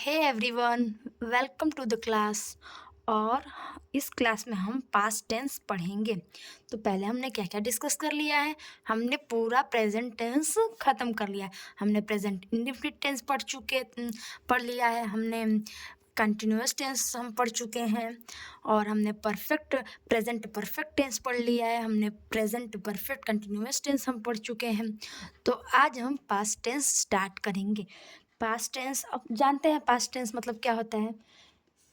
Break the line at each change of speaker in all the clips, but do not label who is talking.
Hey everyone, welcome to the class. और इस class में हम पास्ट टेंस पढ़ेंगे। तो पहले हमने क्या क्या डिस्कस कर लिया है। हमने पूरा प्रेजेंट टेंस ख़त्म कर लिया है। हमने प्रेजेंट इंडेफिनिट टेंस पढ़ लिया है। हमने कंटिन्यूअस टेंस हम पढ़ चुके हैं। और हमने प्रेजेंट परफेक्ट टेंस पढ़ लिया है। हमने प्रेजेंट परफेक्ट कंटिन्यूअस टेंस हम पढ़ चुके हैं। तो आज हम पास्ट टेंस स्टार्ट करेंगे। पास्ट टेंस, अब जानते हैं पास्ट टेंस मतलब क्या होता है।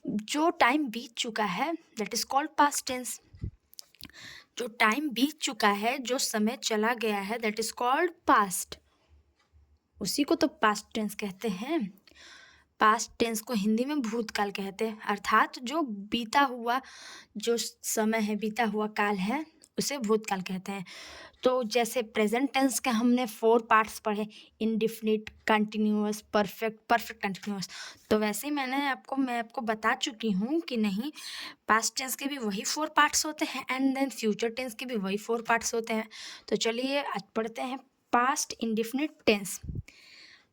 जो टाइम बीत चुका है that is called past tense. जो टाइम बीत चुका है, जो समय चला गया है, दैट इज कॉल्ड पास्ट। उसी को तो पास्ट टेंस कहते हैं। पास्ट टेंस को हिंदी में भूतकाल कहते हैं, अर्थात जो बीता हुआ जो समय है, बीता हुआ काल है, उसे भूतकाल कहते हैं। तो जैसे प्रेजेंट टेंस के हमने 4 पार्ट्स पढ़े, इंडिफिनिट, कंटिन्यूअस, परफेक्ट कंटिन्यूअस। तो वैसे ही मैं आपको बता चुकी हूँ कि नहीं, पास्ट टेंस के भी वही 4 पार्ट्स होते हैं एंड देन फ्यूचर टेंस के भी वही 4 पार्ट्स होते हैं। तो चलिए आज पढ़ते हैं past indefinite tense.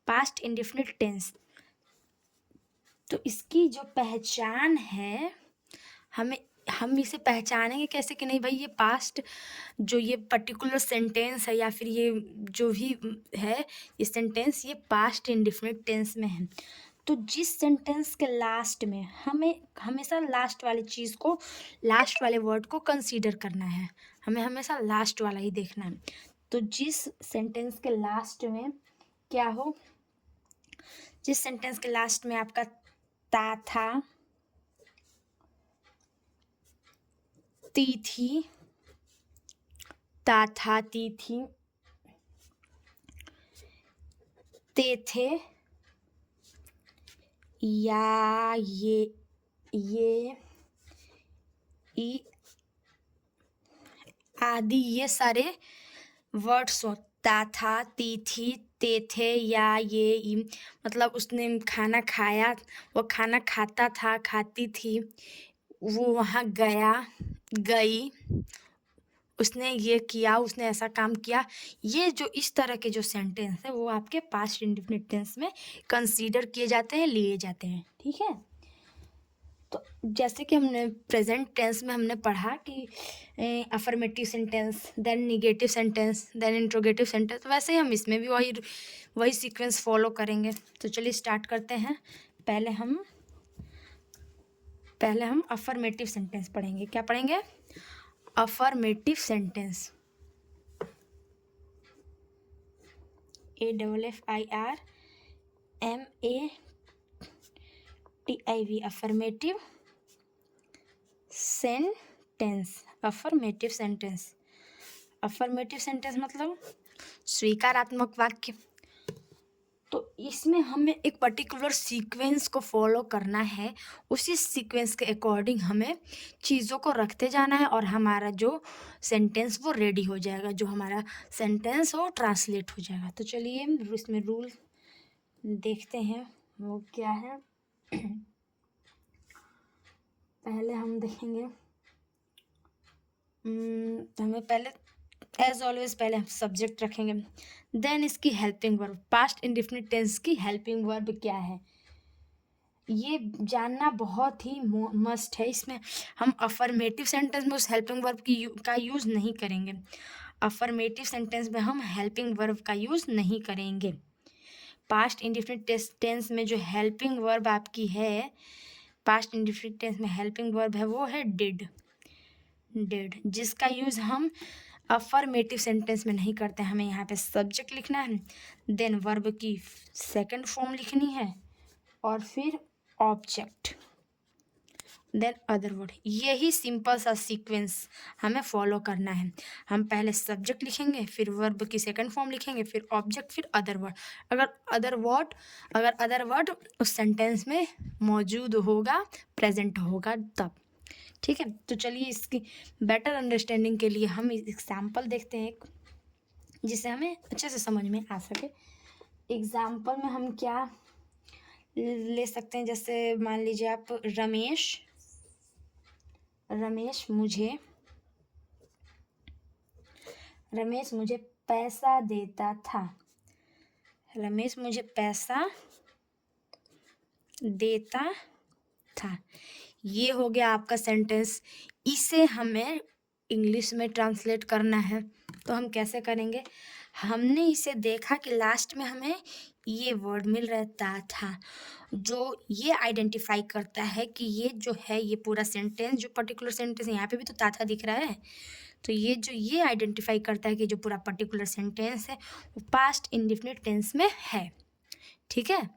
Past indefinite tense, तो इसकी जो पहचान है, हम इसे पहचानेंगे कैसे कि नहीं भाई ये पास्ट, जो ये पर्टिकुलर सेंटेंस है या फिर ये जो भी है, ये सेंटेंस ये पास्ट इंडिफिनिट टेंस में है। तो जिस सेंटेंस के लास्ट में हमें हमेशा लास्ट वाली चीज़ को, लास्ट वाले वर्ड को कंसीडर करना है। हमें हमेशा लास्ट वाला ही देखना है। तो जिस सेंटेंस के लास्ट में क्या हो, जिस सेंटेंस के लास्ट में आपका ता था, ती थी, ता था, ती थी, ते थे, या ये ई आदि, ये सारे वर्ड्स हो। ता था, ती थी, ते थे, या ये मतलब उसने खाना खाया, वो खाना खाता था, खाती थी, वो वहाँ गया, गई, उसने ये किया, उसने ऐसा काम किया। ये जो इस तरह के जो सेंटेंस है वो आपके पास्ट इंडेफिनिट टेंस में कंसीडर किए जाते हैं, लिए जाते हैं। ठीक है। तो जैसे कि हमने प्रेजेंट टेंस में हमने पढ़ा कि affirmative sentence, then negative sentence, then interrogative sentence, वैसे ही हम इसमें भी वही सीक्वेंस फॉलो करेंगे। तो चलिए स्टार्ट करते हैं। पहले हम अफर्मेटिव सेंटेंस पढ़ेंगे। क्या पढ़ेंगे? Affirmative sentence, AFFIRMATIV, affirmative sentence. Affirmative sentence, affirmative sentence मतलब स्वीकारात्मक वाक्य। तो इसमें हमें एक पर्टिकुलर सीक्वेंस को फॉलो करना है। उसी सीक्वेंस के अकॉर्डिंग हमें चीज़ों को रखते जाना है और हमारा जो सेंटेंस वो रेडी हो जाएगा, जो हमारा सेंटेंस वो ट्रांसलेट हो जाएगा। तो चलिए इसमें रूल देखते हैं वो क्या है। पहले हम देखेंगे, हमें पहले एज ऑलवेज पहले हम सब्जेक्ट रखेंगे, देन इसकी helping verb. Past indefinite tense की हेल्पिंग वर्ब क्या है ये जानना बहुत ही मस्ट है। इसमें हम अफर्मेटिव सेंटेंस में उस हेल्पिंग वर्ब का यूज़ नहीं करेंगे। अफर्मेटिव सेंटेंस में हम हेल्पिंग वर्ब का यूज़ नहीं करेंगे। पास्ट इंडेफिनिट टेंस में जो हेल्पिंग वर्ब आपकी है, पास्ट इंडेफिनिट टेंस में हेल्पिंग वर्ब है वो है डिड। जिसका यूज़ हम अफर्मेटिव सेंटेंस में नहीं करते। हमें यहाँ पे सब्जेक्ट लिखना है, देन वर्ब की सेकंड फॉर्म लिखनी है, और फिर ऑब्जेक्ट, देन अदर वर्ड। यही सिंपल सा सीक्वेंस हमें फॉलो करना है। हम पहले सब्जेक्ट लिखेंगे, फिर वर्ब की सेकंड फॉर्म लिखेंगे, फिर ऑब्जेक्ट, फिर अदर वर्ड। अगर अदर वर्ड उस सेंटेंस में मौजूद होगा, प्रेजेंट होगा तब। ठीक है। तो चलिए इसकी बेटर अंडरस्टैंडिंग के लिए हम एग्जाम्पल देखते हैं एक, जिससे हमें अच्छे से समझ में आ सके। एग्जाम्पल में हम क्या ले सकते हैं, जैसे मान लीजिए आप, रमेश मुझे पैसा देता था। रमेश मुझे पैसा देता था। ये हो गया आपका सेंटेंस। इसे हमें इंग्लिश में ट्रांसलेट करना है, तो हम कैसे करेंगे? हमने इसे देखा कि लास्ट में हमें ये वर्ड मिल रहता था, जो ये आइडेंटिफाई करता है कि ये जो है, ये पूरा सेंटेंस, जो पर्टिकुलर सेंटेंस यहाँ पे भी तो था दिख रहा है, तो ये जो ये आइडेंटिफाई करता है कि जो पूरा पर्टिकुलर सेंटेंस है वो पास्ट इंडेफिनिट टेंस में है। ठीक है,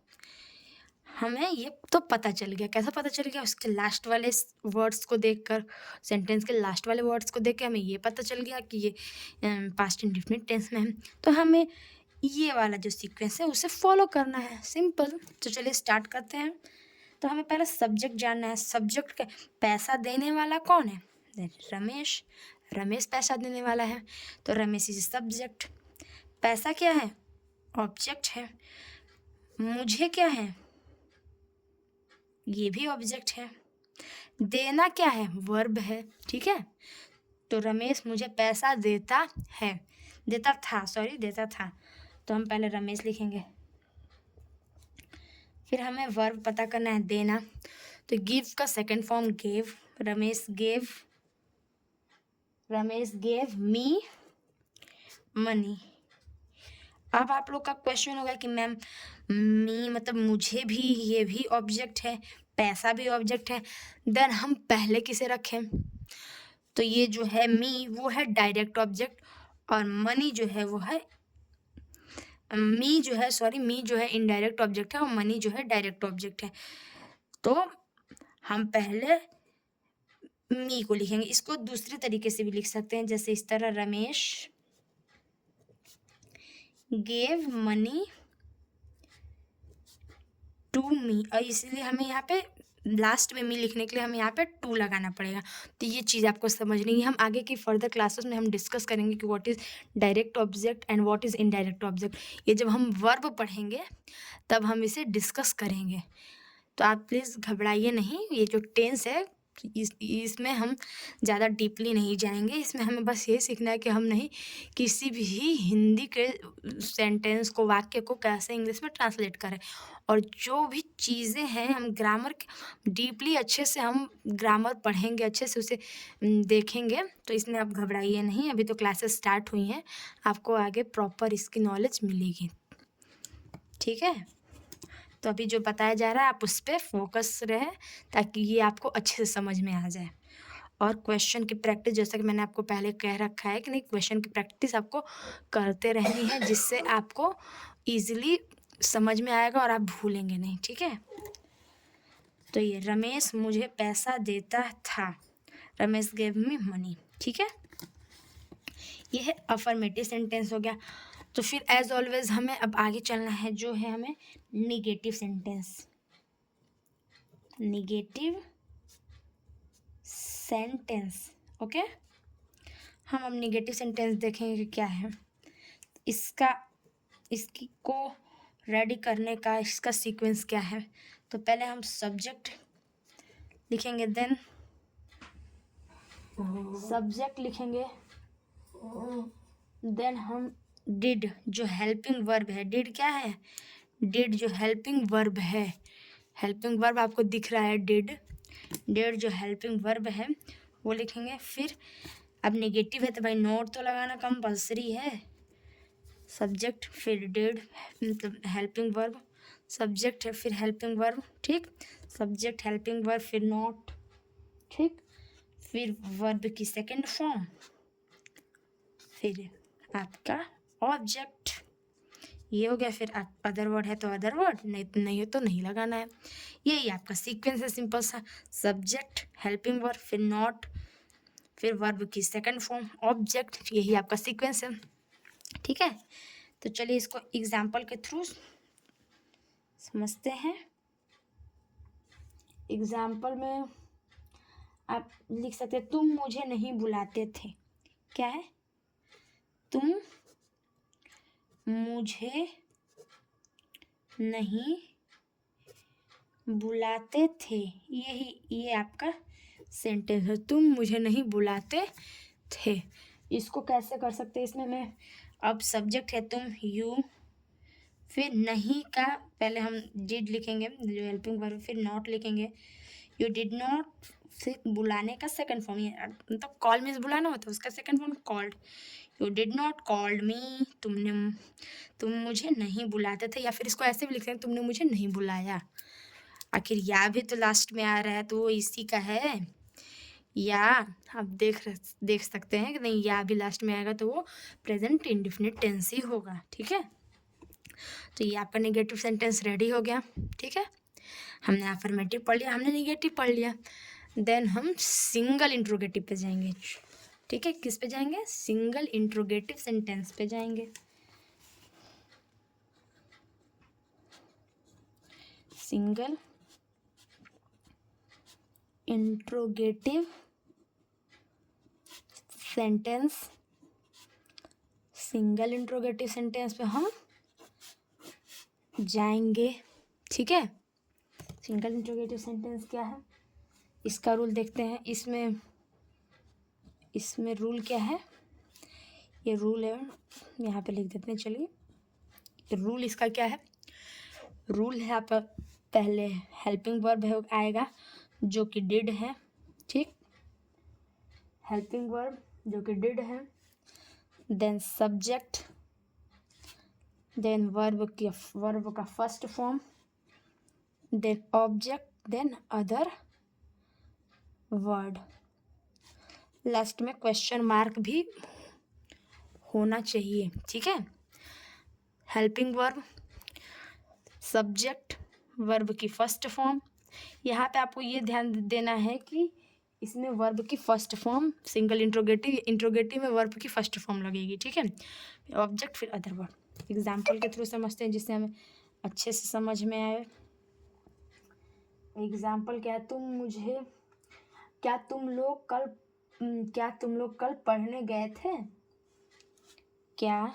हमें ये तो पता चल गया। कैसा पता चल गया? उसके लास्ट वाले वर्ड्स को देखकर, सेंटेंस के लास्ट वाले वर्ड्स को देख के हमें ये पता चल गया कि ये पास्ट इंडेफिनिट टेंस में है। तो हमें ये वाला जो सीक्वेंस है उसे फॉलो करना है, सिंपल। तो चलिए स्टार्ट करते हैं। तो हमें पहले सब्जेक्ट जानना है। सब्जेक्ट का पैसा देने वाला कौन है? रमेश। रमेश पैसा देने वाला है, तो रमेश इज सब्जेक्ट। पैसा क्या है? ऑब्जेक्ट है। मुझे क्या है? ये भी ऑब्जेक्ट है। देना क्या है? वर्ब है। ठीक है, तो रमेश मुझे पैसा देता है, देता था, सॉरी देता था। तो हम पहले रमेश लिखेंगे, फिर हमें वर्ब पता करना है देना। तो गिव का second form gave. Ramesh gave me money. अब आप लोग का क्वेश्चन होगा कि मैम मी मतलब मुझे भी, ये भी ऑब्जेक्ट है, पैसा भी ऑब्जेक्ट है, देन हम पहले किसे रखें? तो ये जो है मी वो है डायरेक्ट ऑब्जेक्ट, और मनी जो है वो है मी जो है इनडायरेक्ट ऑब्जेक्ट है, और मनी जो है डायरेक्ट ऑब्जेक्ट है। तो हम पहले मी को लिखेंगे। इसको दूसरे तरीके से भी लिख सकते हैं, जैसे इस तरह, Ramesh gave money to me, और इसलिए हमें यहाँ पे लास्ट में मी लिखने के लिए हमें यहाँ पे टू लगाना पड़ेगा। तो ये चीज़ आपको समझनी है। हम आगे की फर्दर क्लासेस में हम डिस्कस करेंगे कि what is direct object and what is indirect object. ये जब हम वर्ब पढ़ेंगे तब हम इसे डिस्कस करेंगे। तो आप प्लीज़ घबराइए नहीं। ये जो टेंस है इसमें हम ज़्यादा डीपली नहीं जाएंगे। इसमें हमें बस ये सीखना है कि हम नहीं किसी भी हिंदी के सेंटेंस को, वाक्य को कैसे इंग्लिश में ट्रांसलेट करें, और जो भी चीज़ें हैं हम ग्रामर डीपली अच्छे से हम ग्रामर पढ़ेंगे, अच्छे से उसे देखेंगे। तो इसमें आप घबराइए नहीं, अभी तो क्लासेस स्टार्ट हुई हैं, आपको आगे प्रॉपर इसकी नॉलेज मिलेगी। ठीक है, तो अभी जो बताया जा रहा है आप उस पर फोकस रहे, ताकि ये आपको अच्छे से समझ में आ जाए। और क्वेश्चन की प्रैक्टिस, जैसा कि मैंने आपको पहले कह रखा है कि नहीं, क्वेश्चन की प्रैक्टिस आपको करते रहनी है, जिससे आपको ईजिली समझ में आएगा और आप भूलेंगे नहीं। ठीक है, तो ये रमेश मुझे पैसा देता था, रमेश गेव मी मनी। ठीक है, ये है अफर्मेटिव सेंटेंस हो गया। तो फिर एज ऑलवेज हमें अब आगे चलना है, जो है हमें negative sentence. Negative sentence, okay. हम अब निगेटिव सेंटेंस देखेंगे कि क्या है इसकी को रेडी करने का इसका सीक्वेंस क्या है। तो पहले हम सब्जेक्ट लिखेंगे, देन सब्जेक्ट लिखेंगे, देन हम डिड जो हेल्पिंग वर्ब है। डिड क्या है? डिड जो हेल्पिंग वर्ब है, हेल्पिंग वर्ब आपको दिख रहा है, डिड जो हेल्पिंग वर्ब है वो लिखेंगे। फिर अब नेगेटिव है तो भाई नोट तो लगाना कंपल्सरी है। सब्जेक्ट फिर डिड मतलब हेल्पिंग वर्ब, सब्जेक्ट है फिर हेल्पिंग वर्ब, ठीक, सब्जेक्ट हेल्पिंग वर्ब फिर नोट, ठीक, फिर वर्ब की सेकंड फॉर्म, फिर आपका ऑब्जेक्ट, ये हो गया। फिर अदर वर्ड है तो अदर वर्ड, नहीं हो तो नहीं लगाना है। यही आपका सीक्वेंस है, सिंपल सा। सब्जेक्ट हेल्पिंग वर्ब फिर नॉट, फिर वर्ब की सेकंड फॉर्म ऑब्जेक्ट, यही आपका सीक्वेंस है। ठीक है, तो चलिए इसको एग्जाम्पल के थ्रू समझते हैं। एग्जाम्पल में आप लिख सकते हैं, तुम मुझे नहीं बुलाते थे। क्या है? तुम मुझे नहीं बुलाते थे, ये आपका सेंटेंस है। तुम मुझे नहीं बुलाते थे। इसको कैसे कर सकते हैं? इसमें मैं अब सब्जेक्ट है तुम, यू, फिर नहीं का पहले हम डिड लिखेंगे जो हेल्पिंग वर्ब, फिर नॉट लिखेंगे। यू डिड नॉट, फिर बुलाने का सेकंड फॉर्म, ये मतलब कॉल मीन्स बुलाना होता है, उसका second form called. You did not called me, तुम मुझे नहीं बुलाते थे, या फिर इसको ऐसे भी लिख सकते हैं, तुमने मुझे नहीं बुलाया। आखिर या भी तो लास्ट में आ रहा है तो वो इसी का है। या आप देख सकते हैं कि नहीं, या भी लास्ट में आएगा तो वो प्रेजेंट इंडेफिनिट टेंस ही होगा। ठीक है, तो ये आपका नेगेटिव सेंटेंस रेडी हो गया। ठीक है, हमने अफर्मेटिव पढ़ लिया, हमने नेगेटिव पढ़ लिया। देन हम सिंगल इंट्रोगेटिव पे जाएंगे। ठीक है, किस पे जाएंगे? सिंगल इंट्रोगेटिव सेंटेंस पे जाएंगे। Single interrogative sentence, single interrogative sentence पे हम जाएंगे। ठीक है, सिंगल इंट्रोगेटिव सेंटेंस क्या है, इसका रूल देखते हैं। इसमें रूल क्या है, ये रूल है, यहाँ पे लिख देते हैं। चलिए, रूल इसका क्या है? रूल है आपका पहले हेल्पिंग वर्ब आएगा जो कि डिड है। ठीक, हेल्पिंग वर्ब जो कि डिड है, देन सब्जेक्ट, देन वर्ब का first form, then object, then other word. Last में क्वेश्चन मार्क भी होना चाहिए। ठीक है, हेल्पिंग वर्ब, सब्जेक्ट, वर्ब की फर्स्ट फॉर्म। यहाँ पे आपको ये ध्यान देना है कि इसमें वर्ब की फर्स्ट फॉर्म, सिंगल इंट्रोगेटिव में वर्ब की फर्स्ट फॉर्म लगेगी। ठीक है, ऑब्जेक्ट, फिर अदर वर्ड। एग्जाम्पल के थ्रू समझते हैं जिससे हमें अच्छे से समझ में आए। एग्जाम्पल क्या है? क्या तुम लोग कल पढ़ने गए थे? क्या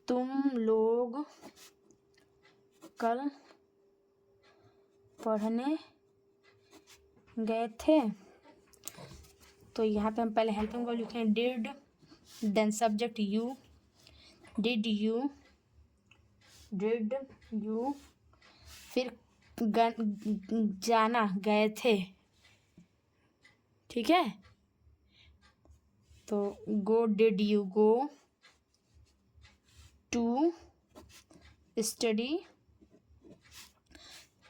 तुम लोग कल पढ़ने गए थे? तो यहाँ पे हम पहले हेल्पिंग वर्ब लिखें did, then subject you, did you, फिर जाना, गए थे। ठीक है, तो go, did you go to study?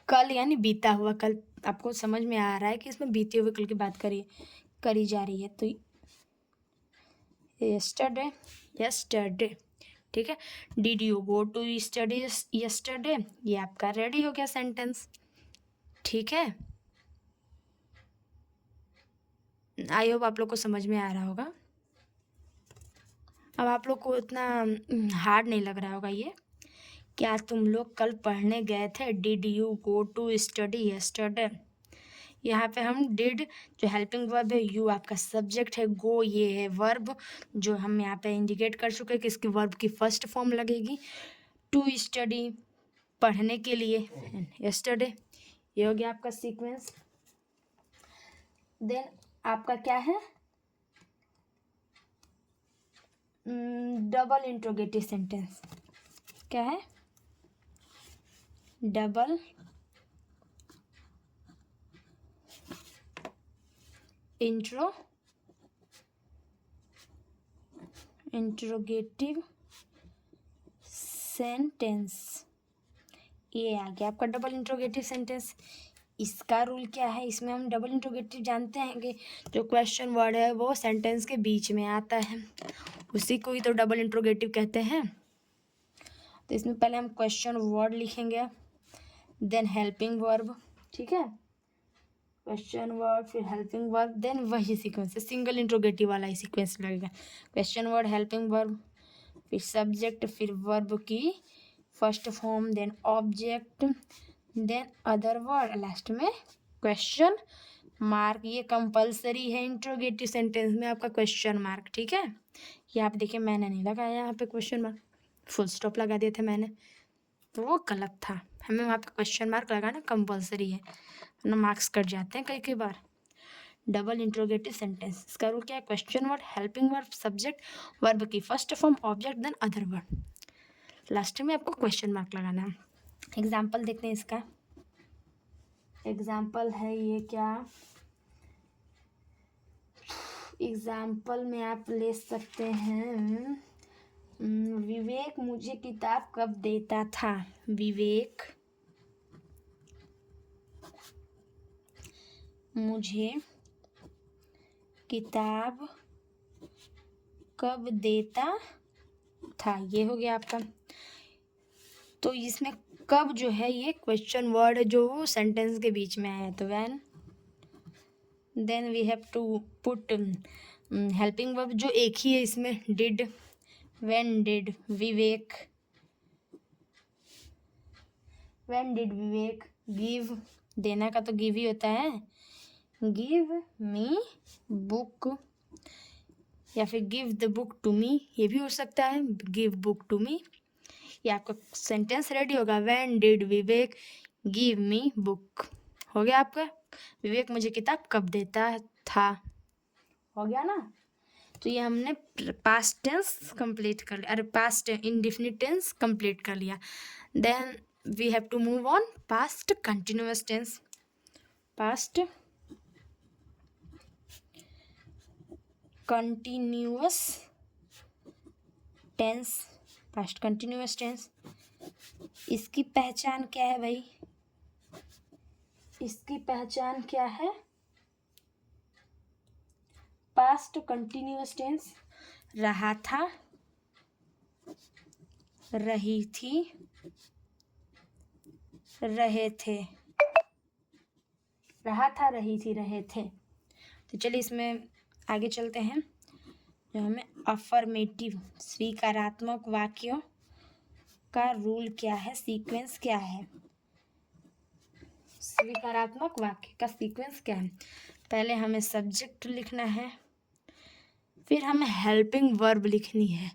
कल यानी बीता हुआ कल। आपको समझ में आ रहा है कि इसमें बीते हुए कल की बात करी जा रही है। तो यस्टरडे। ठीक है, did you go to study yesterday? ये आपका रेडी हो गया सेंटेंस। ठीक है, आई होप आप लोग को समझ में आ रहा होगा। अब आप लोग को इतना हार्ड नहीं लग रहा होगा ये। क्या तुम लोग कल पढ़ने गए थे? Did you go to study yesterday? यहाँ पे हम डिड जो हेल्पिंग वर्ब है, यू आपका सब्जेक्ट है, गो ये है वर्ब जो हम यहाँ पे इंडिकेट कर चुके हैं कि इसकी वर्ब की फर्स्ट फॉर्म लगेगी। टू स्टडी, पढ़ने के लिए, यस्टरडे। ये हो गया आपका सीक्वेंस। देन आपका क्या है? Double interrogative sentence. क्या है? Double interrogative sentence. ये आ गया आपका डबल इंट्रोगेटिव सेंटेंस। इसका रूल क्या है? इसमें हम डबल इंट्रोगेटिव जानते हैं कि जो क्वेश्चन वर्ड है वो सेंटेंस के बीच में आता है, उसी को ही तो डबल इंट्रोगेटिव कहते हैं। तो इसमें पहले हम क्वेश्चन वर्ड लिखेंगे, देन हेल्पिंग वर्ब। ठीक है, क्वेश्चन वर्ड फिर हेल्पिंग वर्ब, देन वही सीक्वेंस है, सिंगल इंट्रोगेटिव वाला ही सीक्वेंस लगेगा। क्वेश्चन वर्ड, हेल्पिंग वर्ब, फिर सब्जेक्ट, फिर वर्ब की first form, then object, then other word, last में क्वेश्चन मार्क। ये कंपलसरी है इंट्रोगेटिव सेंटेंस में आपका क्वेश्चन मार्क। ठीक है, ये आप देखिए मैंने नहीं लगाया यहाँ पे क्वेश्चन मार्क, फुल स्टॉप लगा दिए थे मैंने, तो वो गलत था। हमें वहाँ पे क्वेश्चन मार्क लगाना कंपलसरी है, ना मार्क्स कट जाते हैं कई बार। Double interrogative sentence. इसका रूल क्या है? Question word, helping verb, subject, verb की first form, object, then other word, last में आपको क्वेश्चन मार्क लगाना है। एग्जाम्पल देखते हैं इसका। एग्जाम्पल है ये क्या, एग्जाम्पल में आप ले सकते हैं विवेक मुझे किताब कब देता था। विवेक मुझे किताब कब देता था, ये हो गया आपका। तो इसमें कब जो है ये क्वेश्चन वर्ड जो सेंटेंस के बीच में आया, तो when, then we have to put helping verb जो एक ही है इसमें, did, when did Vivek, when did Vivek give, देना का तो गिव ही होता है, गिव मी बुक, या फिर give the book to me, ये भी हो सकता है, गिव बुक टू मी। ये आपका सेंटेंस रेडी होगा, when did Vivek give me book, हो गया आपका, विवेक मुझे किताब कब देता था, हो गया ना। तो ये हमने पास्ट टेंस कंप्लीट कर लिया, अरे पास्ट इंडेफिनिट टेंस कंप्लीट कर लिया। Then we have to move on past continuous tense. Past continuous tense, past continuous tense, इसकी पहचान क्या है भाई? इसकी पहचान क्या है? पास्ट कंटिन्यूअस टेंस रहा था, रही थी, रहे थे, रहा था, रही थी, रहे थे। तो चलिए इसमें आगे चलते हैं। जो हमें अफर्मेटिव स्वीकारात्मक वाक्यों का रूल क्या है, सीक्वेंस क्या है, स्वीकारात्मक वाक्य का सीक्वेंस क्या है। पहले हमें सब्जेक्ट लिखना है, फिर हमें हेल्पिंग वर्ब लिखनी है।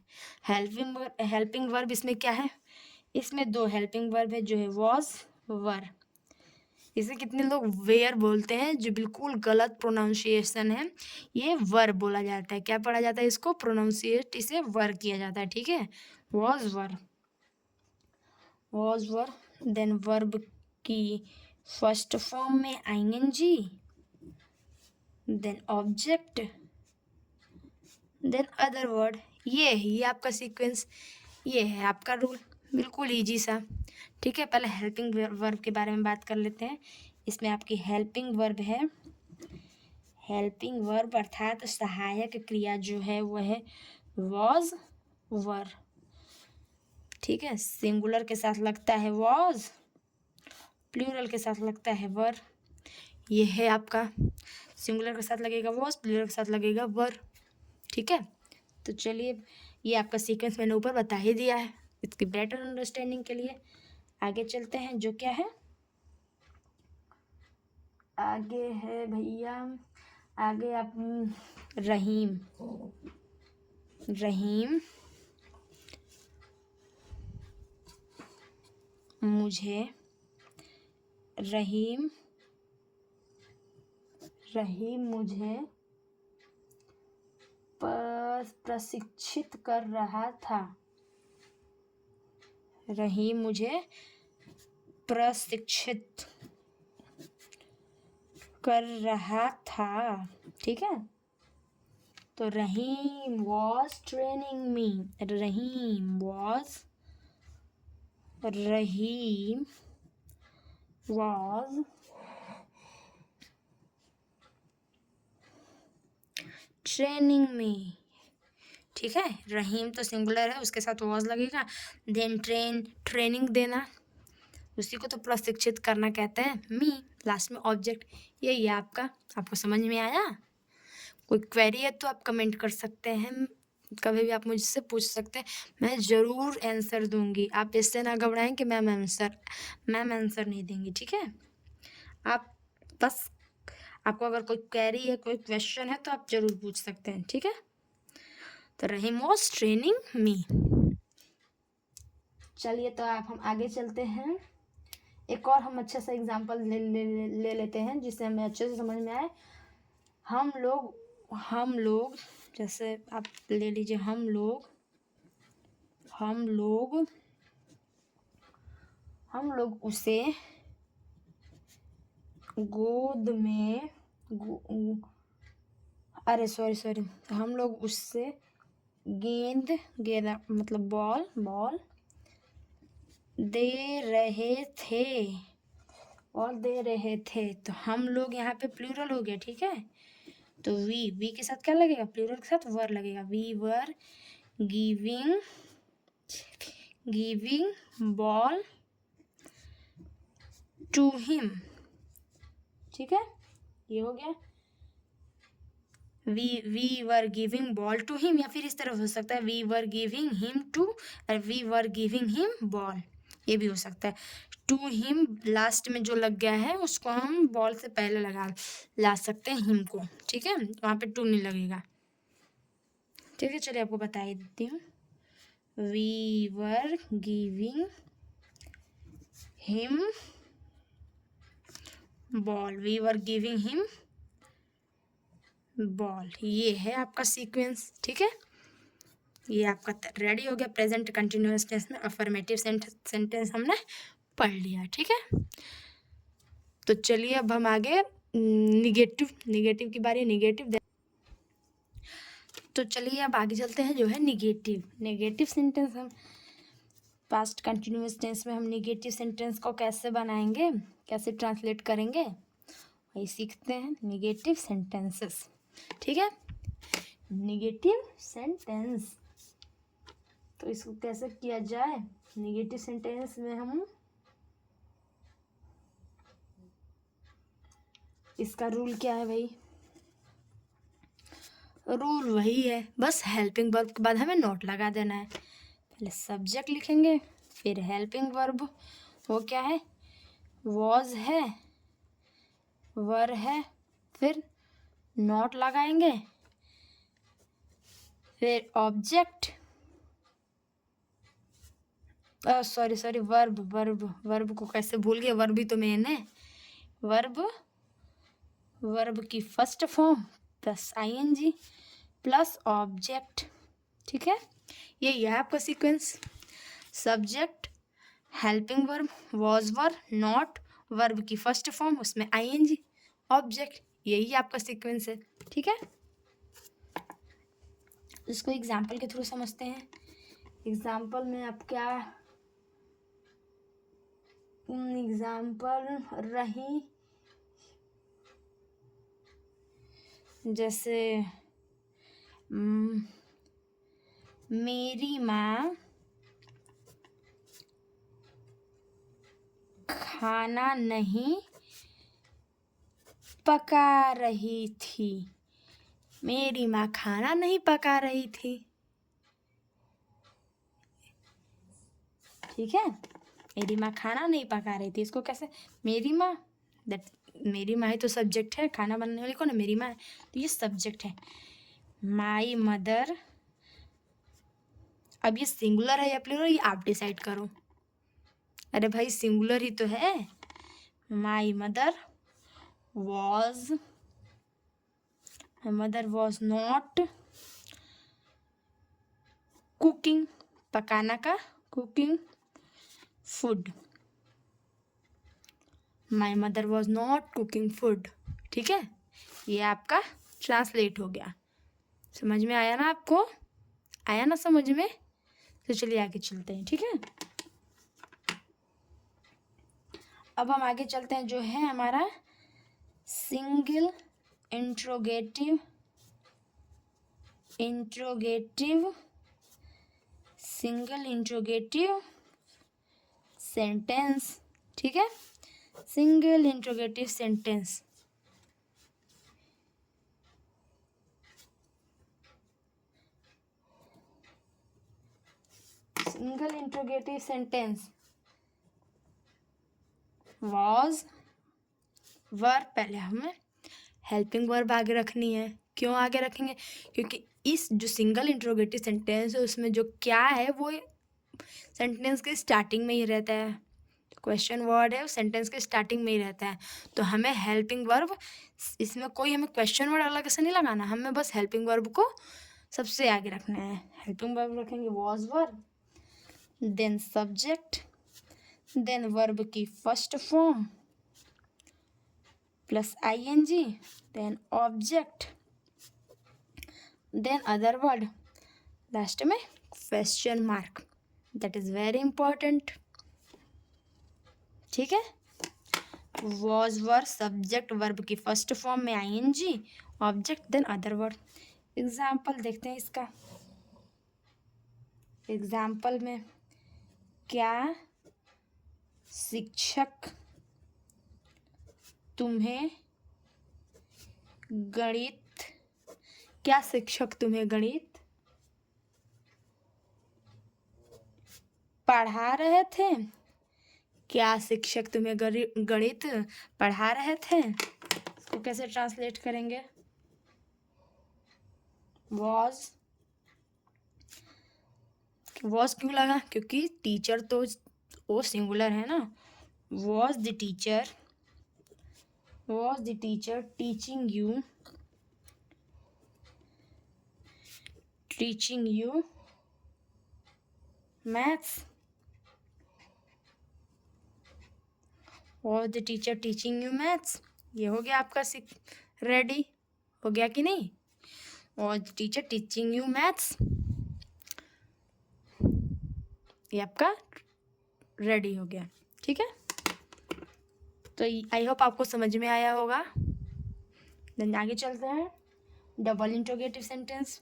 हेल्पिंग वर्ब इसमें क्या है? इसमें दो हेल्पिंग वर्ब है जो है वॉज, वर। इसे कितने लोग वेयर बोलते हैं, जो बिल्कुल गलत प्रोनाउंसिएशन है, ये वर बोला जाता है। क्या पढ़ा जाता है इसको? प्रोनाउंसिएट इसे वर किया जाता है, ठीक है। Was were, was were, then verb की फर्स्ट फॉर्म में ING, then object, then other word. ये आपका सीक्वेंस, ये है आपका रूल, बिल्कुल इजी सा, ठीक है। पहले हेल्पिंग वर्ब के बारे में बात कर लेते हैं। इसमें आपकी हेल्पिंग वर्ब है, हेल्पिंग वर्ब अर्थात सहायक क्रिया जो है वह है वॉज, वर, ठीक है। सिंगुलर के साथ लगता है वॉज, प्लूरल के साथ लगता है वर। ये है आपका, सिंगुलर के साथ लगेगा वॉज, प्लूरल के साथ लगेगा वर, ठीक है। तो चलिए ये आपका सीक्वेंस मैंने ऊपर बता ही दिया है, इसकी बेटर अंडरस्टैंडिंग के लिए आगे चलते हैं। जो क्या है, आगे है भैया, आगे आप रहीम, रहीम मुझे, रहीम, रहीम मुझे प्रशिक्षित कर रहा था, रहीम मुझे प्रशिक्षित कर रहा था, ठीक है। तो Rahim was training me, Rahim was, Rahim was training में, ठीक है। रहीम तो सिंगुलर है, उसके साथ वॉज लगेगा, देन ट्रेनिंग देना, उसी को तो प्रशिक्षित करना कहते हैं, मी, लास्ट में ऑब्जेक्ट। यही है आपका, आपको समझ में आया? कोई क्वेरी है तो आप कमेंट कर सकते हैं, कभी भी आप मुझसे पूछ सकते हैं, मैं ज़रूर आंसर दूंगी। आप इससे ना घबराएं कि मैम आंसर नहीं देंगी, ठीक है। आप बस, आपको अगर कोई क्वेरी है, कोई क्वेश्चन है तो आप ज़रूर पूछ सकते हैं, ठीक है। तो रहीम वॉज ट्रेनिंग मी। चलिए तो आप हम आगे चलते हैं, एक और हम अच्छा सा एग्जाम्पल ले लेते हैं जिससे हमें अच्छे से समझ में आए। हम लोग जैसे आप ले लीजिए, हम लोग उसे गोद में अरे सॉरी, हम लोग उससे गेंद मतलब बॉल दे रहे थे। तो हम लोग यहाँ पे प्लूरल हो गया, ठीक है। तो वी के साथ क्या लगेगा, प्लूरल के साथ वर लगेगा। We were giving ball to him, ठीक है, ये हो गया। We were giving ball to him, या फिर इस तरह हो सकता है we were giving him to, और we were giving him ball, ये भी हो सकता है। टू हिम लास्ट में जो लग गया है उसको हम बॉल से पहले ला सकते हैं हिम को, ठीक है, वहाँ पे टू नहीं लगेगा, ठीक है। चलिए आपको बता ही देती हूँ। We were giving him ball, we were giving him ball, ये है आपका सीक्वेंस, ठीक है। ये आपका रेडी हो गया। प्रेजेंट कंटिन्यूअस टेंस में अफर्मेटिव सेंटेंस हमने पढ़ लिया, ठीक है। तो चलिए अब हम आगे निगेटिव की बारी है। निगेटिव, तो चलिए अब आगे चलते हैं जो है निगेटिव सेंटेंस। हम पास्ट कंटिन्यूअस टेंस में हम निगेटिव सेंटेंस को कैसे बनाएंगे, कैसे ट्रांसलेट करेंगे, वही सीखते हैं। निगेटिव सेंटेंसेस, ठीक है। निगेटिव सेंटेंस, तो इसको कैसे किया जाए। निगेटिव सेंटेंस में हम इसका रूल क्या है भाई, रूल वही है, बस हेल्पिंग वर्ब के बाद हमें नोट लगा देना है। पहले सब्जेक्ट लिखेंगे, फिर हेल्पिंग वर्ब, वो क्या है, वॉज है, वर है, फिर नोट लगाएंगे, फिर ऑब्जेक्ट, सॉरी वर्ब को कैसे भूल गए, वर्ब ही तो मेन है। वर्ब की first form plus ING plus object, ठीक है। यही है आपका sequence. Subject, helping verb, was were, not, verb की फर्स्ट फॉर्म, उसमें आईएनजी, ऑब्जेक्ट, यही आपका सीक्वेंस है, ठीक है। इसको एग्जाम्पल के थ्रू समझते हैं। एग्जाम्पल में आप क्या एग्जाम्पल रही, जैसे मेरी माँ खाना नहीं पका रही थी। मेरी माँ खाना नहीं पका रही थी, ठीक है। मेरी माँ खाना नहीं पका रही थी, इसको कैसे, मेरी माँ, मेरी माँ ही तो सब्जेक्ट है, खाना बनाने वाली कौन है, मेरी माँ है, तो ये सब्जेक्ट है। माई मदर, अब ये सिंगुलर है या प्लूरल, ये आप डिसाइड करो। अरे भाई सिंगुलर ही तो है। My mother was not cooking, पकाना का, cooking food. My mother was not cooking food, ठीक है। ये आपका ट्रांसलेट हो गया। समझ में आया ना आपको, आया ना समझ में। तो चलिए आगे चलते हैं, ठीक है। अब हम आगे चलते हैं जो है हमारा सिंगल इंट्रोगेटिव सेंटेंस, ठीक है। Single interrogative sentence, single interrogative sentence, was, verb, पहले हमें हेल्पिंग वर्ब आगे रखनी है। क्यों आगे रखेंगे, क्योंकि इस जो सिंगल इंट्रोगेटिव सेंटेंस है उसमें जो क्या है वो सेंटेंस के स्टार्टिंग में ही रहता है। क्वेश्चन वर्ड है वो सेंटेंस के स्टार्टिंग में ही रहता है, तो हमें हेल्पिंग वर्ब, इसमें कोई हमें क्वेश्चन वर्ड अलग से नहीं लगाना, हमें बस हेल्पिंग वर्ब को सबसे आगे रखना है। हेल्पिंग वर्ब रखेंगे was verb, then subject, then verb की first form plus ING, then object, then other word, last में question mark. That is very important. ठीक है, वॉज वर्ब, सब्जेक्ट, वर्ब की फर्स्ट फॉर्म में ING, object, then other word. Example देखते हैं इसका। Example में क्या शिक्षक तुम्हें गणित, क्या शिक्षक तुम्हें गणित पढ़ा रहे थे? क्या शिक्षक तुम्हें गणित पढ़ा रहे थे? इसको कैसे ट्रांसलेट करेंगे? वॉज क्यों लगा? क्योंकि टीचर तो वो सिंगुलर है ना। Was the teacher teaching you maths? Was the teacher teaching you maths? ये हो गया आपका रेडी हो गया कि नहीं? Was the teacher teaching you maths, ये आपका रेडी हो गया। ठीक है, तो आई होप आपको समझ में आया होगा। देन आगे चलते हैं। Double interrogative sentence.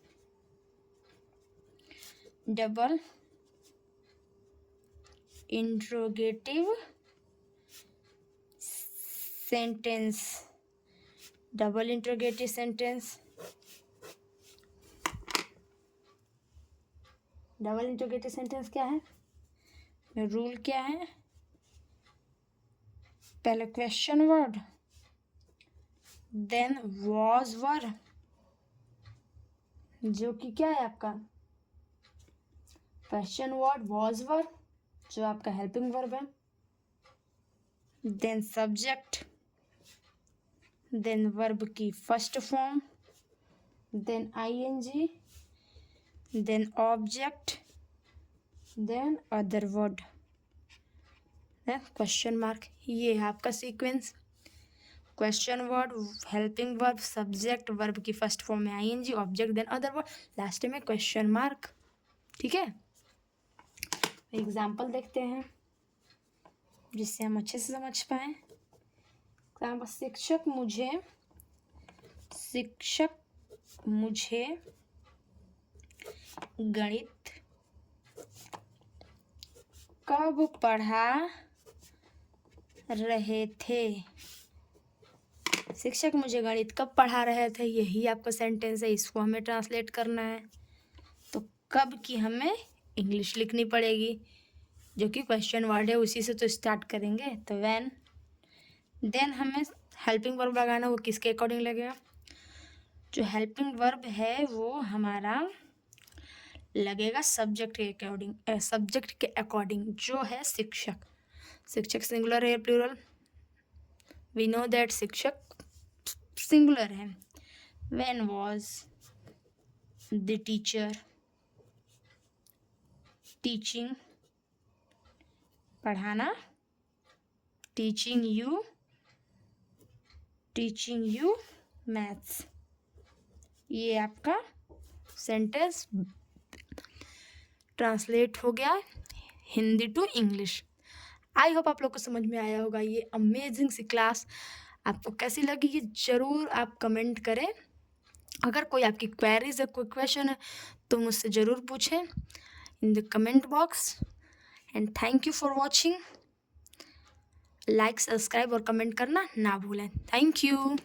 Double interrogative sentence, double interrogative sentence. Double interrogative sentence क्या है? रूल क्या है? पहले question word, then was verb, जो कि क्या है आपका क्वेश्चन वर्ड, वॉज वर्ब जो आपका हेल्पिंग वर्ब है, देन सब्जेक्ट, देन वर्ब की first form, then ING, then object, then other word, then question mark. ये है आपका sequence. Question word, helping verb, subject, verb की फर्स्ट फॉर्म में ING, object, then other word, last में question mark. ठीक है, example देखते हैं जिससे हम अच्छे से समझ पाए। शिक्षक मुझे गणित कब पढ़ा रहे थे? शिक्षक मुझे गणित कब पढ़ा रहे थे, यही आपका सेंटेंस है। इसको हमें ट्रांसलेट करना है, तो कब की हमें इंग्लिश लिखनी पड़ेगी, जो कि क्वेश्चन वर्ड है, उसी से तो स्टार्ट करेंगे। तो व्हेन, देन हमें हेल्पिंग वर्ब लगाना, वो किसके अकॉर्डिंग लगेगा? जो हेल्पिंग वर्ब है वो हमारा लगेगा सब्जेक्ट के अकॉर्डिंग, जो है शिक्षक। शिक्षक सिंगुलर है प्लूरल? वी नो दैट शिक्षक सिंगुलर है। When was the teacher teaching, पढ़ाना, टीचिंग यू मैथ्स। ये आपका सेंटेंस ट्रांसलेट हो गया Hindi to English. I hope आप लोग को समझ में आया होगा। ये अमेजिंग सी क्लास आपको कैसी लगी ये ज़रूर आप कमेंट करें। अगर कोई आपकी क्वेरीज है, कोई क्वेश्चन है, तो मुझसे ज़रूर पूछें in the comment box. And thank you for watching. Like, subscribe और कमेंट करना ना भूलें। Thank you.